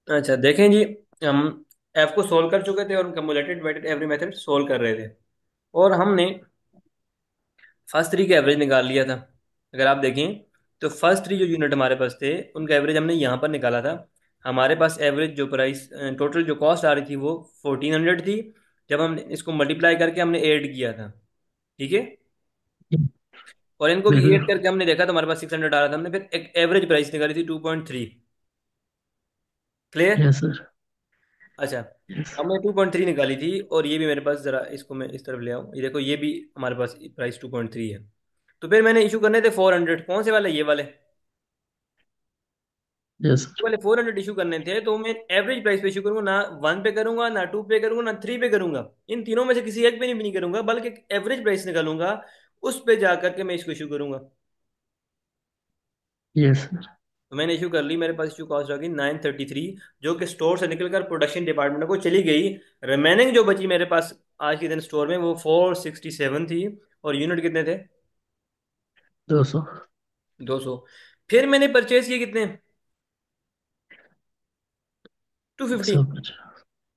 अच्छा देखें जी, हम एफ को सोल्व कर चुके थे और कम्युलेटेड वेटेड एवरी मेथड सोल्व कर रहे थे। और हमने फर्स्ट थ्री का एवरेज निकाल लिया था। अगर आप देखें तो फर्स्ट थ्री जो यूनिट हमारे पास थे उनका एवरेज हमने यहाँ पर निकाला था। हमारे पास एवरेज जो प्राइस टोटल जो कॉस्ट आ रही थी वो 1400 थी। जब हम इसको मल्टीप्लाई करके हमने ऐड किया था, ठीक है, और इनको भी ऐड करके हमने देखा तो हमारे पास 600 आ रहा था। हमने फिर एक एवरेज प्राइस निकाली थी 2.3। क्लियर? Yes sir. अच्छा, यस। हमने 2.3 निकाली थी। और ये भी मेरे पास, ज़रा इसको मैं इस तरफ ले आऊँ, ये देखो ये भी हमारे पास प्राइस 2.3 है। तो फिर मैंने इशू करने थे 400। कौन से वाले? ये वाले। यस ये सर। वाले 400 इशू करने थे, तो मैं एवरेज प्राइस पे इशू करूंगा ना, वन पे करूंगा ना, टू पे करूंगा ना, थ्री पे करूंगा। इन तीनों में से किसी एक पे नहीं करूंगा, बल्कि एवरेज प्राइस निकालूंगा, उस पे जा करके मैं इसको इशू करूंगा। Yes sir. तो मैंने इशू कर ली, मेरे पास इशू कॉस्ट आ गई 933, जो कि स्टोर से निकलकर प्रोडक्शन डिपार्टमेंट को चली गई। रिमेनिंग जो बची मेरे पास आज के दिन स्टोर में वो 467 थी। और यूनिट कितने थे? 200। 200। फिर मैंने परचेज किए कितने? 250। 150।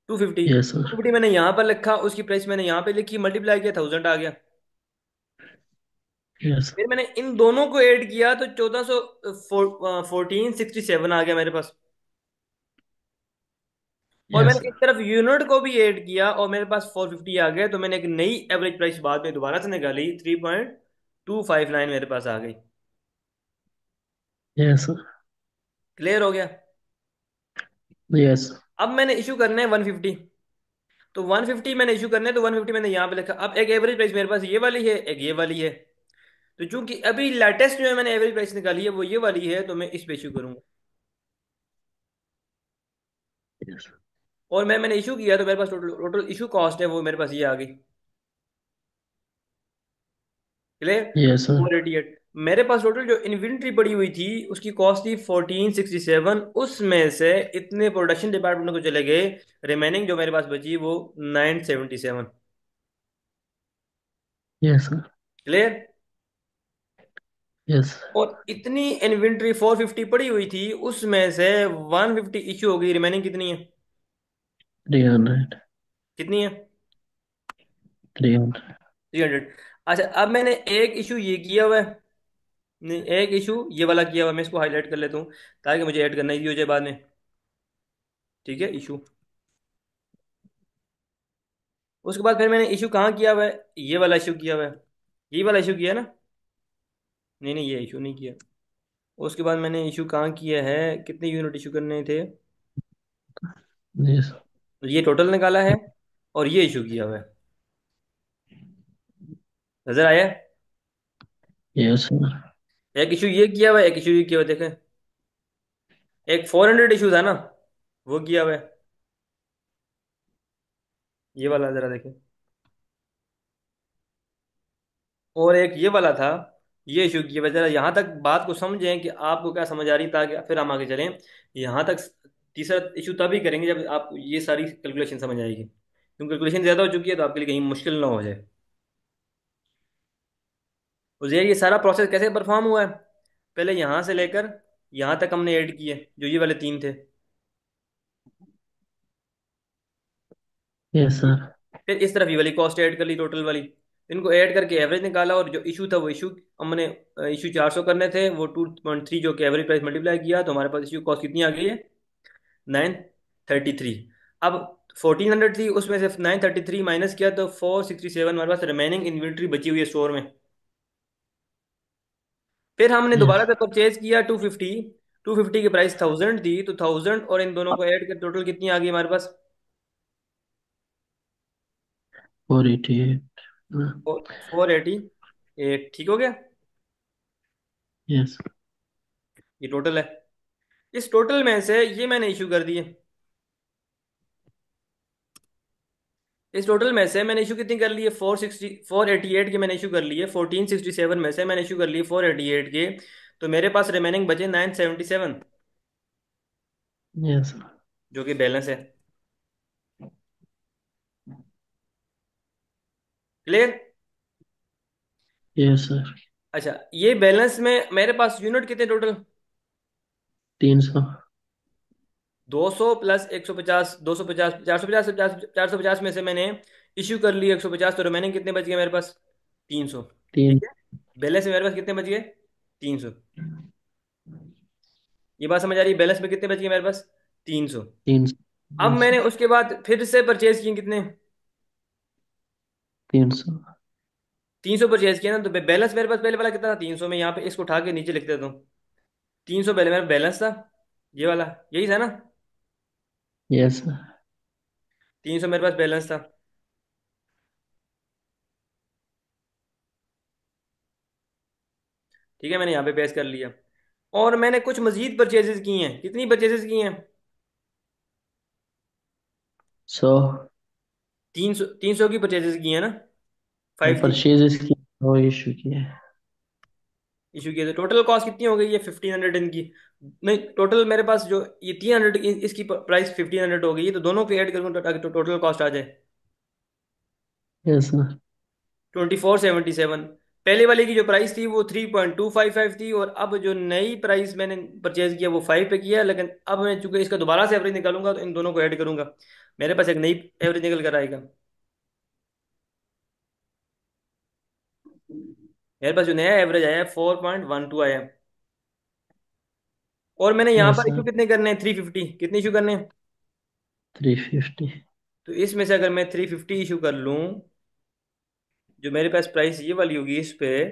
250। Yes to sir. फिफ्टी मैंने यहाँ पर लिखा, उसकी प्राइस मैंने यहाँ पे लिखी, मल्टीप्लाई किया, 1000 आ गया। यस फिर मैंने इन दोनों को ऐड किया तो 1400, 1467 आ गया मेरे पास। और यस मैंने सर। इस तरफ यूनिट को भी ऐड किया और मेरे पास 450 आ गया। तो मैंने एक नई एवरेज प्राइस बाद में दोबारा से निकाली, 3.259 मेरे पास आ गई। Yes sir. क्लियर हो गया? यस। अब मैंने इशू करने हैं 150। तो 150 मैंने इशू करने हैं, तो 150 मैंने यहाँ पे लिखा। अब एक एवरेज प्राइस मेरे पास ये वाली है, एक ये वाली है। तो चूंकि अभी लेटेस्ट जो है मैंने एवरेज प्राइस निकाली है वो ये वाली है, तो मैं इस पे इशू करूंगा। यस। और मैंने इशू किया तो मेरे पास टोटल टोटल इशू कॉस्ट है वो मेरे पास ये आ गई। क्लियर? Yes sir. 488। मेरे पास टोटल जो इन्वेंट्री पड़ी हुई थी उसकी कॉस्ट थी 1467। उसमें से इतने प्रोडक्शन डिपार्टमेंट को चले गए, रिमेनिंग जो मेरे पास बची वो 977। Yes sir. क्लियर? यस। और इतनी इन्वेंट्री 450 पड़ी हुई थी, उसमें से 150 इशू हो गई। रिमेनिंग कितनी है? 300। कितनी है? 300। 300। अच्छा, अब मैंने एक इशू ये किया हुआ है, नहीं, एक इशू ये वाला किया हुआ है। मैं इसको हाईलाइट कर लेता हूँ ताकि मुझे ऐड करना ही हो जाए बाद में। ठीक है, इशू। उसके बाद फिर मैंने इशू कहाँ किया हुआ है? ये वाला इशू किया हुआ है। यही वाला इशू किया है ना? नहीं नहीं, ये इशू नहीं किया। उसके बाद मैंने इशू कहाँ किया है, कितने यूनिट इशू करने थे? यस। ये टोटल निकाला है और ये इशू किया हुआ है। नजर आया? Yes sir. एक इशू ये किया हुआ है, एक इशू ये किया हुआ है, देखें। एक 400 इशू था ना, वो किया हुआ है। ये वाला जरा देखें। और एक ये वाला था, ये इशू किया हुआ है। जरा यहाँ तक बात को समझें कि आपको क्या समझ आ रही, ताकि फिर हम आगे चलें। यहाँ तक तीसरा इशू तभी करेंगे जब आपको ये सारी कैलकुलेशन समझ आएगी, क्योंकि कैलकुलेशन ज़्यादा हो चुकी है तो आपके लिए कहीं मुश्किल ना हो जाए। उज़ैर, ये सारा प्रोसेस कैसे परफॉर्म हुआ है? पहले यहाँ से लेकर यहाँ तक हमने ऐड किए जो ये वाले तीन थे। Yes sir. फिर इस तरफ ये वाली कॉस्ट ऐड कर ली, टोटल वाली। इनको ऐड करके एवरेज निकाला, और जो इशू था वो इशू हमने इशू 400 करने थे, वो 2.3 जो कि एवरेज प्राइस मल्टीप्लाई किया तो हमारे पास इशू कॉस्ट कितनी आ गई है? 933। अब 1400 थी, उसमें से 933 माइनस किया तो 467 हमारे पास रिमेनिंग इन्वेंट्री बची हुई है स्टोर में। फिर हमने यस। दोबारा से परचेज किया 250। 250 की प्राइस 1000 थी, तो 1000 और इन दोनों को ऐड कर टोटल कितनी आ गई हमारे पास? 488। 488। ठीक हो गया? यस। ये टोटल है। इस टोटल में से ये मैंने इशू कर दिए। इस टोटल में से मैंने इशू कितनी कर ली है? 488 के मैंने इशू कर लिए। 1467 में से मैंने इशू कर लिए 488 के। तो मेरे पास रिमेनिंग बचे 977, यस। जो कि बैलेंस है। क्लियर? Yes sir. अच्छा, ये बैलेंस में मेरे पास यूनिट कितने टोटल? 300। 200 प्लस 150, 250, 450, 450 में से मैंने इश्यू कर लिए 150, तो रिमेनिंग कितने बच गए मेरे पास? 300। ठीक तीन। है। बैलेंस में मेरे पास कितने बच गए? 300। ये बात समझ आ रही है? बैलेंस में कितने बच गए मेरे पास? 300। तीन। अब यस मैंने सर। उसके बाद फिर से परचेज किए कितने? 300। 300 परचेज किया ना, तो बैलेंस मेरे पास पहले वाला कितना था? 300 में यहाँ पे इसको उठा के नीचे लिख देता हूँ। 300 पहले मेरा बैलेंस था, ये वाला, यही था ना? Yes sir. 300 मेरे पास बैलेंस था। ठीक है, मैंने यहाँ पे पेश कर लिया। और मैंने कुछ मजीद परचेजेस की हैं। कितनी परचेजेस की हैं? 100। 300, 300 की परचेजेस की हैं ना? 50 परचेजेस की 100 इशू किए। इशू किए थे। टोटल कॉस्ट कितनी हो गई है? 1500 इनकी। नहीं, टोटल मेरे पास जो ये 300, इसकी प्राइस 1500 हो गई है, तो दोनों को ऐड करूँ ताकि टोटल कॉस्ट आ जाए यस सर। 2477। पहले वाले की जो प्राइस थी वो 3255 थी, और अब जो नई प्राइस मैंने परचेज किया वो 5 पे किया है। लेकिन अब मैं चूंकि इसका दोबारा से एवरेज निकालूंगा तो इन दोनों को ऐड करूंगा, मेरे पास एक नई एवरेज निकल कर आएगा। मेरे पास जो नया एवरेज आया है 4.12 आया है। और मैंने यहाँ यस पर इशू सर। कितने करने हैं? 350। कितने इशू करने हैं? 350। तो इसमें से अगर मैं 350 इशू कर लूँ, जो मेरे पास प्राइस ये वाली होगी इस पे,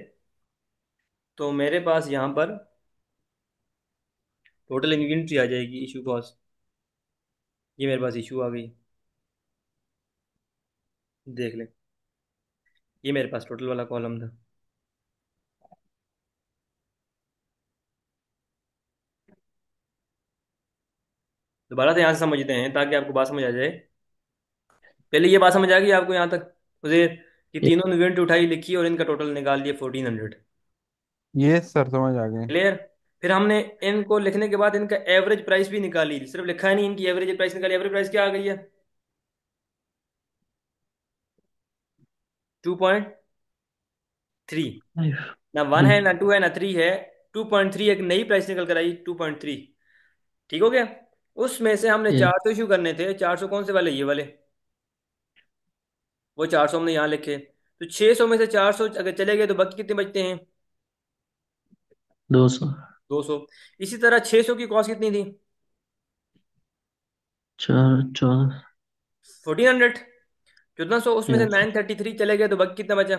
तो मेरे पास यहाँ पर टोटल इन्वेंट्री आ जाएगी इशू कॉस्ट। ये मेरे पास इशू आ गई, देख लें। ये मेरे पास टोटल वाला कॉलम था। दोबारा से यहाँ से समझते हैं ताकि आपको बात समझ आ जाए। पहले ये बात समझ आ गई आपको यहाँ तक मुझे, कि तीनों ने इवेंट उठाई, लिखी और इनका टोटल निकाल लिया 1400। ये सर समझ आ गए। क्लियर? फिर हमने इनको लिखने के बाद इनका एवरेज प्राइस भी निकाली, सिर्फ लिखा है नहीं, इनकी एवरेज प्राइस निकाली। एवरेज प्राइस क्या आ गई है? 2.3। फाइव। ना वन थ्री। है, ना टू है, ना थ्री है। 2.3 एक नई प्राइस निकल कर आई, 2.3। ठीक हो गया? उसमें से हमने यस। 400 इशू करने थे। 400 कौन से वाले? ये वाले। वो 400 हमने यहाँ लिखे। तो 600 में से 400 अगर चले गए तो बाकी कितने बचते हैं? 200। 200। इसी तरह 600 की कॉस्ट कितनी थी? 14। 1400। 1400, उसमें से यस। 933 चले गए तो बाकी कितना बचा?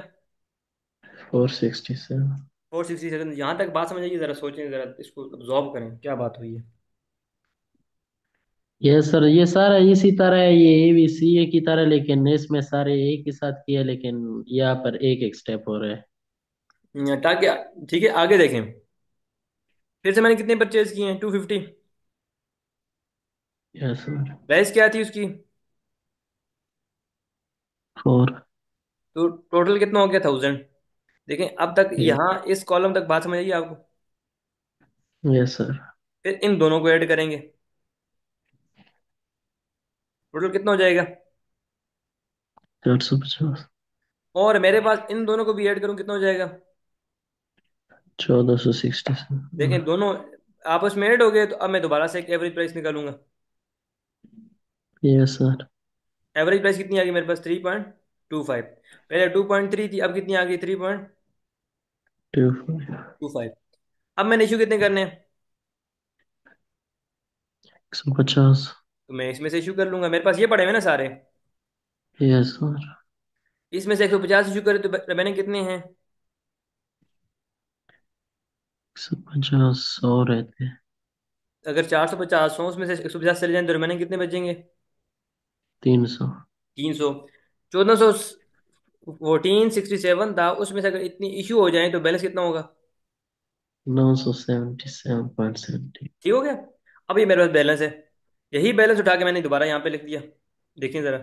467। 467। यहाँ तक बात समझ आइए, जरा सोचें, जरा इसको ऑब्जॉर्व करें क्या बात हुई है। यस सर, ये सारा इसी तरह है, ये ए बी सी ए की तरह, लेकिन इसमें सारे एक ही साथ किया, लेकिन यहाँ पर एक एक स्टेप हो रहा है। ताकि, ठीक है, आगे देखें। फिर से मैंने कितने परचेज किए हैं? 250। Yes sir. प्राइस क्या थी उसकी? 4। तो टोटल कितना हो गया? 1000। देखें अब तक यस। यहाँ इस कॉलम तक बात समझ आई आपको? Yes sir. फिर इन दोनों को ऐड करेंगे, टोटल कितना हो जाएगा? 450। और मेरे पास इन दोनों को भी ऐड करूं, कितना हो जाएगा? 1467। देखें दोनों आपस में ऐड हो गए, तो अब मैं दोबारा से एक एवरेज प्राइस निकालूंगा। Yes sir. एवरेज प्राइस कितनी आ गई मेरे पास? 3.25। पहले 2.3 थी, अब कितनी आ गई? 25। 3.25। अब मैंने इशू कितने करने हैं? 150। तो मैं इसमें से इशू कर लूंगा, मेरे पास ये पड़े हुए ना सारे। Yes sir. इसमें से 150 इशू करे तो मैंने कितने हैं? 150 100 रहते हैं। अगर 450 हो, उसमें से 150 चले जाएं तो मैंने कितने बचेंगे? 300। 300। 1467 था, उसमें से अगर इतनी इशू हो जाए तो बैलेंस कितना होगा? 977.70। ठीक हो गया? अब ये मेरे पास बैलेंस है। यही बैलेंस उठा के मैंने दोबारा यहाँ पे लिख दिया। देखिए जरा।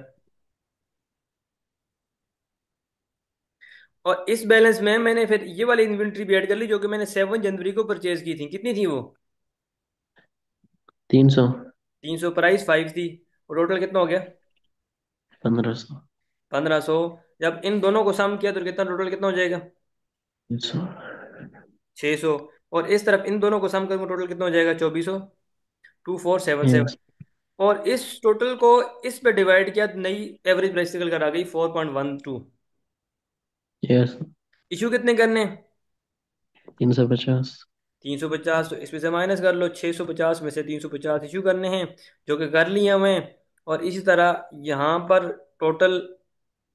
और इस बैलेंस में मैंने फिर ये वाली इन्वेंट्री भी ऐड कर ली, जो कि मैंने 7 जनवरी को परचेज की थी। कितनी थी वो? 300। 300। प्राइस 5 थी। और टोटल कितना हो गया? 1500। 1500। जब इन दोनों को सम किया तो कितना टोटल कितना हो जाएगा? 300। 600। और इस तरफ इन दोनों को सम करूंगा, टोटल कितना हो जाएगा? 2400। Two four seven yes. Seven और इस टोटल को इस पे डिवाइड किया तो नई एवरेज प्राइस निकल कर आ गई 4.12। यस। इशू कितने करने हैं? 350। 350, तो इसमें से माइनस कर लो, 650 में से 350 इशू करने हैं, जो कि कर लिए हमें। और इसी तरह यहाँ पर टोटल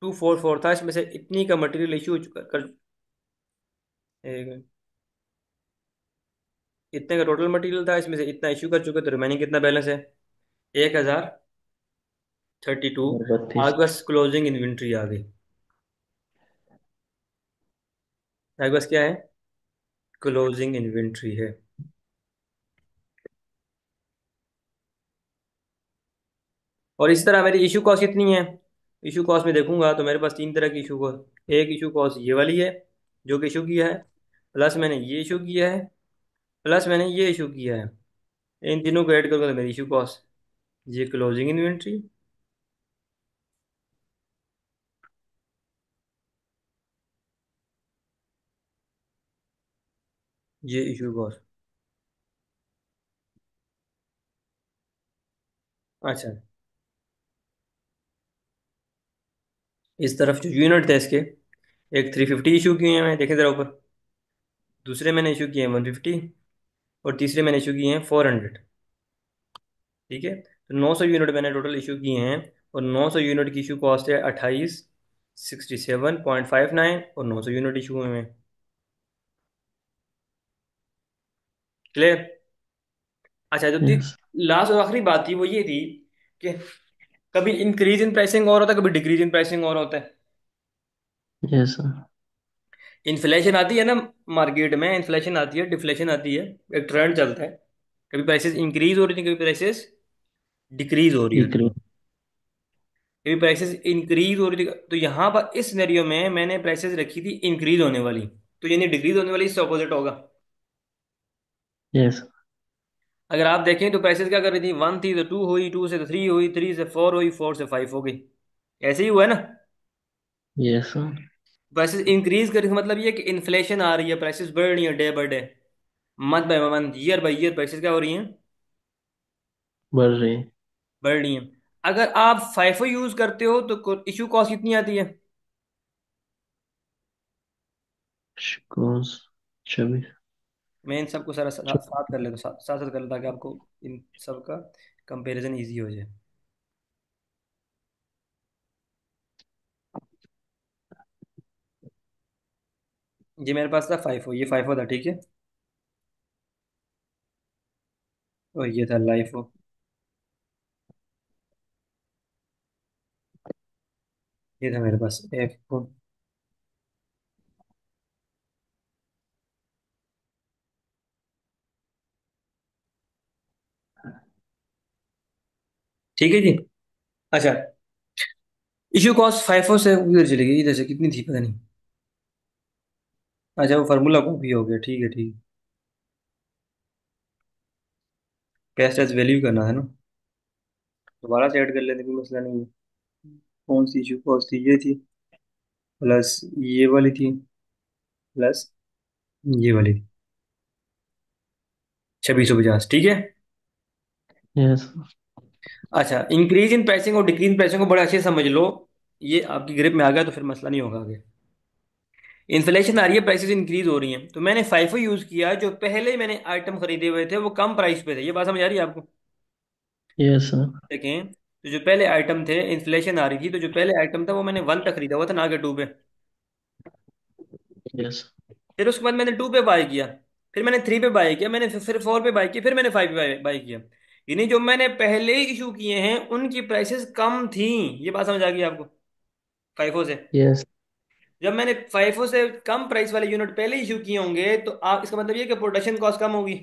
244 था, इसमें से इतनी का मटेरियल इशू कर इतने का टोटल मटेरियल था, इसमें से इतना इशू कर चुके, तो रिमेनिंग कितना बैलेंस है? 1032। और 32। आगे बस क्लोजिंग इन्वेंट्री आ गई। आगे बस क्या है? क्लोजिंग इन्वेंट्री है। और इस तरह मेरी इशू कॉस्ट कितनी है? इशू कॉस्ट में देखूंगा तो मेरे पास तीन तरह की इशू कॉस्ट, एक इशू कॉस्ट ये वाली है जो कि इशू किया है, प्लस मैंने ये इशू किया है, प्लस मैंने ये इशू किया है। इन तीनों को ऐड करूंगा तो मेरी इशू कॉस्ट, ये क्लोजिंग इन्वेंट्री, ये इशू कॉस्ट। अच्छा, इस तरफ जो यूनिट थे इसके, एक 350 इशू किए हैं मैं, देखें ज़रा ऊपर। दूसरे मैंने इशू किए हैं 150, और तीसरे मैंने इशू किए हैं 400। ठीक है, तो 900 यूनिट मैंने टोटल इशू किए हैं। और 900 यूनिट की इशू कॉस्ट है 2867.59, और 900 यूनिट इशू हुए हैं। क्लियर? अच्छा, जो यस। लास्ट और आखिरी बात थी वो ये थी कि कभी इंक्रीज इन प्राइसिंग और होता है, कभी डिक्रीज इन प्राइसिंग और होता है। यस। इन्फ्लेशन आती है ना, मार्केट में इन्फ्लेशन आती है, डिफ्लेशन आती है, एक ट्रेंड चलता है। कभी प्राइसेस इंक्रीज हो रही थी, कभी प्राइसेस डिक्रीज हो रही होती डिक्रीज। हैं। कभी प्राइसेस इंक्रीज हो रही थी, तो यहाँ पर इस सिनेरियो में मैंने प्राइसेस रखी थी इंक्रीज होने वाली, तो यानी डिक्रीज होने वाली इससे ऑपोजिट होगा। यस। अगर आप देखें तो प्राइसेस क्या कर रही थी, वन थी तो टू हुई, टू से थ्री हुई, थ्री से फोर हुई, फोर से फाइव हो गई। ऐसे ही हुआ है ना? यस। प्राइसेस इंक्रीज करने का मतलब ये कि इन्फ्लेशन आ रही है, प्राइसेस बढ़ रही है day by day, month by month, year by year prices क्या हो रही हैं? बढ़ रही। बढ़ रही हैं। अगर आप फाइफो यूज करते हो तो इशू कॉस्ट कितनी आती है? शिकोस। 26। मैं इन सबको सारा साथ साथ कर लेता हूँ, साथ साथ साथ कर लेता, ताकि आपको इन सब का कंपैरिजन इजी हो जाए। ये मेरे पास था फाइफो, ये फाइफो था, ठीक है। और ये था लाइफो, ये था मेरे पास एफो। ठीक है जी। अच्छा, इशू कॉस्ट फाइफो से उधर चली गई, इधर से कितनी थी पता नहीं। अच्छा, वो फार्मूला कॉपी हो गया, ठीक है ठीक है। कैश एज वैल्यू करना है ना, दोबारा से ऐड कर लेते, कोई मसला नहीं है। कौन सी इशू कॉस्ट थी? ये थी, प्लस ये वाली थी, प्लस ये वाली थी, 2650, ठीक है। यस। अच्छा, इंक्रीज इन प्राइसिंग और डिक्रीज इन प्राइसिंग को बड़े अच्छे से समझ लो, ये आपकी ग्रिप में आ गया तो फिर मसला नहीं होगा आगे। इन्फ्लेशन आ रही है, प्राइसेस इंक्रीज हो रही हैं, तो मैंने फाइफो यूज किया, जो पहले मैंने आइटम खरीदे हुए थे वो कम प्राइस पे थे। ये बात समझ आ रही है आपको? यस। देखें, तो जो पहले आइटम थे, इन्फ्लेशन आ रही थी, तो जो पहले आइटम था वो मैंने वन पे खरीदा हुआ था, ना कि टू पे। यस। फिर उसके बाद मैंने टू पे बाय किया, फिर मैंने थ्री पे बाय किया, मैंने फिर फोर पे बाय किया, फिर मैंने फाइव पे बाय किया। यानी जो मैंने पहले इशू किए हैं उनकी प्राइसेस कम थी। ये बात समझ आ गई आपको? फाइफो से, यस। जब मैंने फाइफो से कम प्राइस वाले यूनिट पहले इशू किए होंगे तो आप, इसका मतलब ये कि प्रोडक्शन कॉस्ट कम होगी,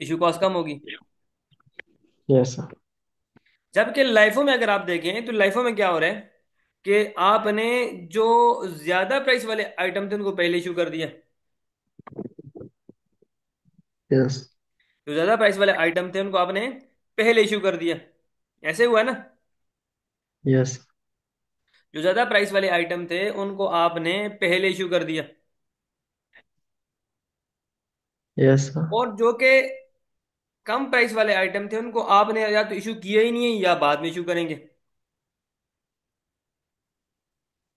इशू कॉस्ट कम होगी। यस। जबकि लाइफो में अगर आप देखें तो लाइफो में क्या हो रहा है कि आपने जो ज्यादा प्राइस वाले आइटम थे उनको पहले इशू कर दिया। यस। जो ज्यादा प्राइस वाले आइटम थे उनको आपने पहले इशू कर दिया। ऐसे हुआ ना? यस। जो ज्यादा प्राइस वाले आइटम थे उनको आपने पहले इशू कर दिया, यस। और जो कि कम प्राइस वाले आइटम थे उनको आपने या तो इशू किया ही नहीं है या बाद में इशू करेंगे।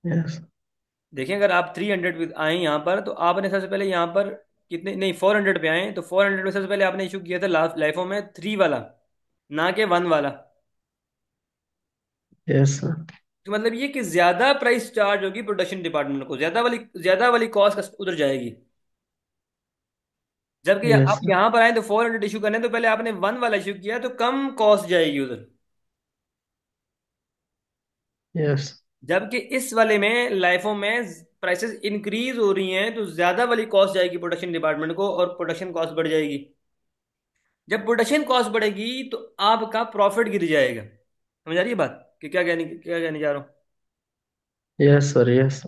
यस। देखिए अगर आप 300 आए यहाँ पर तो आपने सबसे पहले यहाँ पर कितने, नहीं 400 पे आए, तो 400 में सबसे पहले आपने इशू किया था लास्ट लाइफो में 3 वाला, ना कि 1 वाला। यस। तो मतलब ये कि ज्यादा प्राइस चार्ज होगी प्रोडक्शन डिपार्टमेंट को, ज्यादा वाली कॉस्ट उधर जाएगी। जबकि यस। आप यहाँ पर आए तो 400 इशू करने, तो पहले आपने 1 वाला इशू किया तो कम कॉस्ट जाएगी उधर। यस। जबकि इस वाले में लाइफों में प्राइसेस इंक्रीज हो रही हैं तो ज्यादा वाली कॉस्ट जाएगी प्रोडक्शन डिपार्टमेंट को और प्रोडक्शन कॉस्ट बढ़ जाएगी। जब प्रोडक्शन कॉस्ट बढ़ेगी तो आपका प्रॉफिट गिर जाएगा। समझ आ रही है बात कि क्या कहने जा रहा हूँ? Yes sir. यस।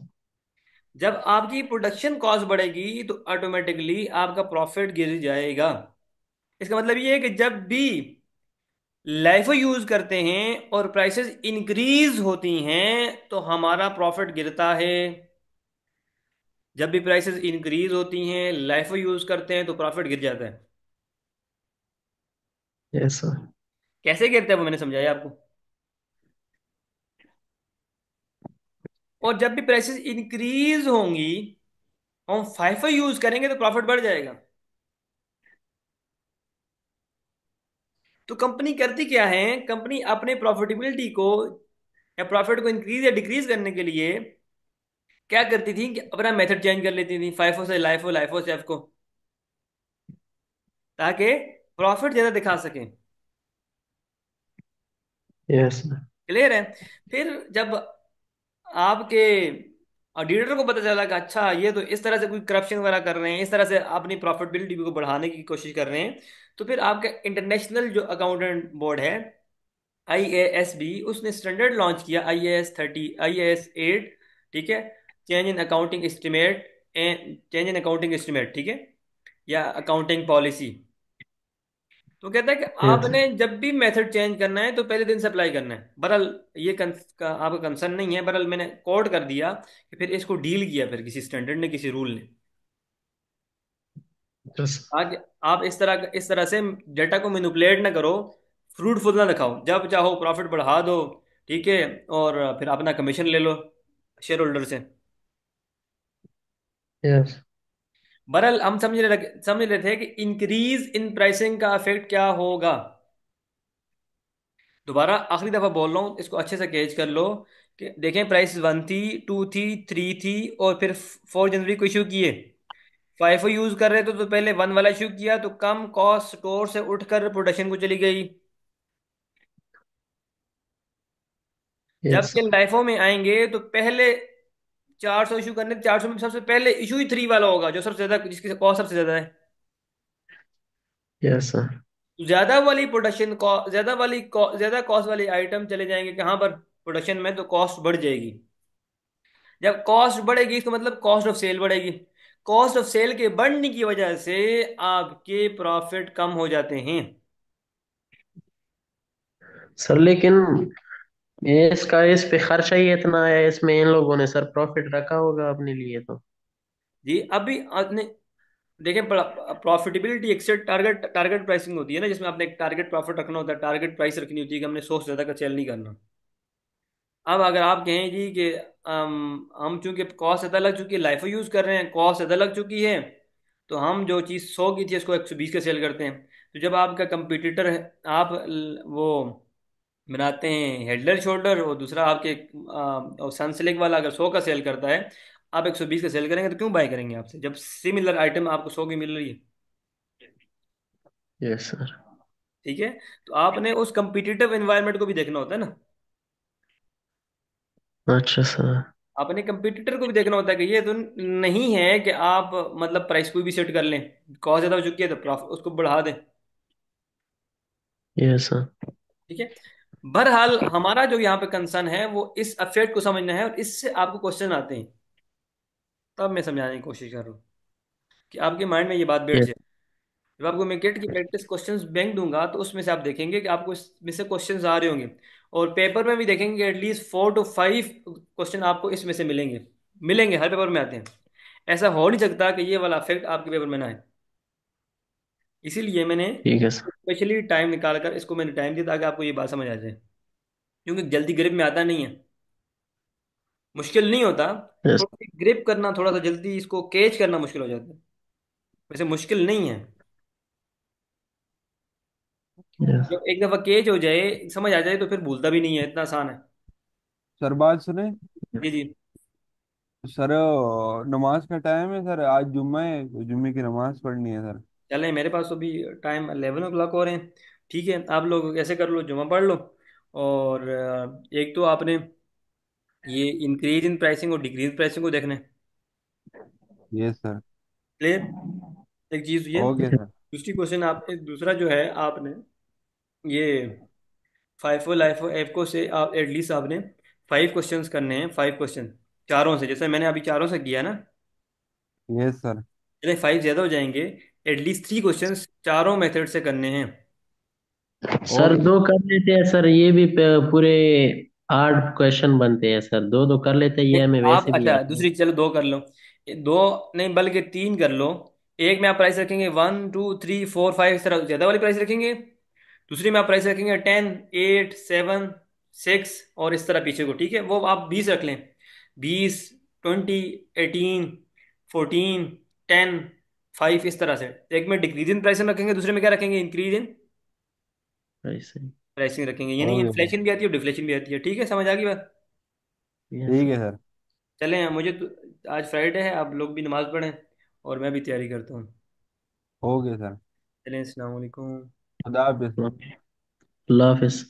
जब आपकी प्रोडक्शन कॉस्ट बढ़ेगी तो ऑटोमेटिकली आपका प्रॉफिट गिर जाएगा। इसका मतलब ये है कि जब भी लाइफो यूज करते हैं और प्राइसेस इंक्रीज होती हैं तो हमारा प्रॉफिट गिरता है। जब भी प्राइसेस इंक्रीज होती हैं लाइफो यूज करते हैं तो प्रॉफिट गिर जाता है। Yes sir. कैसे गिरता है वो मैंने समझाया आपको। और जब भी प्राइसेस इंक्रीज होंगी, हम फाइफो यूज करेंगे तो प्रॉफिट बढ़ जाएगा। तो कंपनी करती क्या है, कंपनी अपने प्रॉफिटेबिलिटी को या प्रॉफिट को इंक्रीज या डिक्रीज करने के लिए क्या करती थी कि अपना मेथड चेंज कर लेती थी, फाइफो से लाइफो, लाइफो से एफ को, ताकि प्रॉफिट ज्यादा दिखा सकें। Yes sir. क्लियर है? फिर जब आपके ऑडिटर को पता चला कि अच्छा ये तो इस तरह से कोई करप्शन वगैरह कर रहे हैं, इस तरह से अपनी प्रॉफिटेबिलिटी को बढ़ाने की कोशिश कर रहे हैं, तो फिर आपका इंटरनेशनल जो अकाउंटेंट बोर्ड है, IASB, उसने स्टैंडर्ड लॉन्च किया, IAS 30, IAS 8। ठीक है? Change in accounting estimate, change in accounting estimate, ठीक है, या अकाउंटिंग पॉलिसी। तो कहता है कि यस। आपने जब भी मेथड चेंज करना है तो पहले दिन से अप्लाई करना है। बहरहाल ये आपका कंसर्न नहीं है, बहरहाल मैंने कोड कर दिया कि फिर इसको डील किया फिर किसी स्टैंडर्ड ने, किसी रूल ने। यस। आज आप इस तरह से डेटा को मैनिपुलेट ना करो, फ्रूटफुल ना दिखाओ, जब चाहो प्रॉफिट बढ़ा दो, ठीक है, और फिर अपना कमीशन ले लो शेयर होल्डर से। यस। बहरहाल हम समझ रहे थे कि इंक्रीज इन प्राइसिंग का इफेक्ट क्या होगा। दोबारा आखिरी दफा बोल रहा हूँ, इसको अच्छे से कैच कर लो कि देखें, प्राइस 1 थी, 2 थी, 3 थी, और फिर 4 जनवरी को इशू किए। फाइफो यूज कर रहे थे तो पहले 1 वाला इशू किया तो कम कॉस्ट स्टोर से उठकर प्रोडक्शन को चली गई। जब यस। ये लाइफो में आएंगे तो पहले 400 इशू करने, 400 में सबसे पहले इशू ही 3 वाला होगा जो सबसे ज्यादा, जिसकी कॉस्ट सबसे ज्यादा है। Yes sir. ज्यादा वाली प्रोडक्शन कॉस्ट, ज्यादा कॉस्ट वाली आइटम चले जाएंगे कहाँ पर, प्रोडक्शन में, तो कॉस्ट बढ़ जाएगी। जब कॉस्ट बढ़ेगी इसका मतलब कॉस्ट ऑफ सेल बढ़ेगी। कॉस्ट ऑफ सेल के बढ़ने की वजह से आपके प्रॉफिट कम हो जाते हैं। सर लेकिन ये इसका इस पे खर्चा ही इतना है, इसमें इन लोगों ने सर प्रॉफिट रखा होगा अपने लिए तो। जी अभी आपने देखें, प्रॉफिटेबिलिटी एक से टारगेट टारगेट प्राइसिंग होती है ना, जिसमें आपने एक टारगेट प्रॉफिट रखना होता है, टारगेट प्राइस रखनी होती है कि हमने 100 से ज्यादा का सेल नहीं करना। अब अगर आप कहें जी कि हम चूंकि कॉस्ट ज़्यादा लग चुकी है, लाइफो यूज़ कर रहे हैं, कॉस्ट ज़्यादा लग चुकी है, तो हम जो चीज़ 100 की थी उसको 120 का सेल करते हैं। तो जब आपका कंपटीटर है, आप वो बनाते हैं हेडलर शोल्डर, और दूसरा आपके सनसिल्क वाला अगर 100 का सेल करता है, आप 120 का सेल करेंगे तो क्यों बाय करेंगे आपसे, जब सिमिलर आइटम आपको 100 की मिल रही है। Yes sir. ठीक है? तो आपने उस कंपिटिटिव एनवायरनमेंट को भी देखना होता है ना। अच्छा सर। आपने कंपटीटर को भी देखना होता है कि ये तो नहीं है कि आप मतलब प्राइस को भी सेट कर लें, कॉस्ट ज़्यादा हो चुकी है तो प्रॉफिट उसको बढ़ा दें। Yes sir. ठीक है? बहरहाल हमारा जो यहाँ पे कंसर्न है वो इस अफेक्ट को समझना है, और इससे आपको क्वेश्चन आते हैं, तब मैं समझाने की कोशिश कर रहा हूँ कि आपके माइंड में ये बात बैठ यस। जाए। जब आपको मैं गेट की प्रैक्टिस क्वेश्चंस बैंक दूंगा तो उसमें से आप देखेंगे कि आपको इसमें से क्वेश्चंस आ रहे होंगे, और पेपर में भी देखेंगे एटलीस्ट 4 to 5 क्वेश्चन आपको इसमें से मिलेंगे। मिलेंगे, हर पेपर में आते हैं। ऐसा हो नहीं सकता कि ये वाला फैक्ट आपके पेपर में ना आए। इसीलिए मैंने ठीक है सर। स्पेशली टाइम निकाल कर इसको मैंने टाइम दिया ताकि आपको ये बात समझ आ जाए। क्योंकि जल्दी ग्रिप में आता नहीं है, मुश्किल नहीं होता। यस। थोड़ा ग्रिप करना, थोड़ा सा जल्दी इसको कैच करना मुश्किल हो जाता है। वैसे मुश्किल नहीं है। यस। जब एक दफ़ा कैच हो जाए, समझ आ जाए, तो फिर भूलता भी नहीं है, इतना आसान है। सर बात सुने। जी जी। सर नमाज का टाइम है सर, आज जुम्मा है तो जुम्मे की नमाज पढ़नी है सर। चलें, मेरे पास तो अभी टाइम 11 o'clock हो रहे हैं। ठीक है, आप लोग ऐसे कर लो, जुमा पढ़ लो। और एक तो आपने ये इंक्रीज इन प्राइसिंग और डिक्रीज प्राइसिंग को देखना है। ये सर। क्लियर। एक चीज़ ये, ओके सर। दूसरी क्वेश्चन आप, एक दूसरा जो है आपने ये फाइफो लाइफो एफको से आप एटलीस्ट आपने 5 क्वेश्चंस करने हैं, 5 क्वेश्चन चारों से, जैसे मैंने अभी चारों से किया ना। ये सर। चले 5 ज़्यादा हो जाएंगे, एटलीस्ट 3 क्वेश्चंस चारों मेथड से करने हैं। Sir okay. दो कर लेते हैं सर, ये भी पूरे 8 क्वेश्चन बनते हैं सर, दो दो कर लेते हैं, ये हमें आप वैसे भी अच्छा, आता है। दूसरी चलो 2 कर लो। दो नहीं बल्कि 3 कर लो। एक में आप प्राइस रखेंगे 1 2 3 4 5, इस तरह ज़्यादा वाली प्राइस रखेंगे। दूसरी में आप प्राइस रखेंगे 10 8 7 6, और इस तरह पीछे को, ठीक है, वो आप 20 रख लें। 20 20 18 14 10 5, इस तरह से। एक में डिक्रीज इन प्राइस रखेंगे, दूसरे में क्या रखेंगे, इंक्रीज इन ऐसे ही। प्राइसिंग रखेंगे। यानी ओके सर। इन्फ्लेशन भी आती है और डिफ्लेशन भी आती है। ठीक है, समझ आ गई बात। यस ठीक सर। है सर। चलें, मुझे तो आज फ्राइडे है, आप लोग भी नमाज पढ़ें और मैं भी तैयारी करता हूँ। Okay sir. चलें, अस्सलाम वालेकुम। खुदा हाफिज। ओके। अल्लाह हाफिज।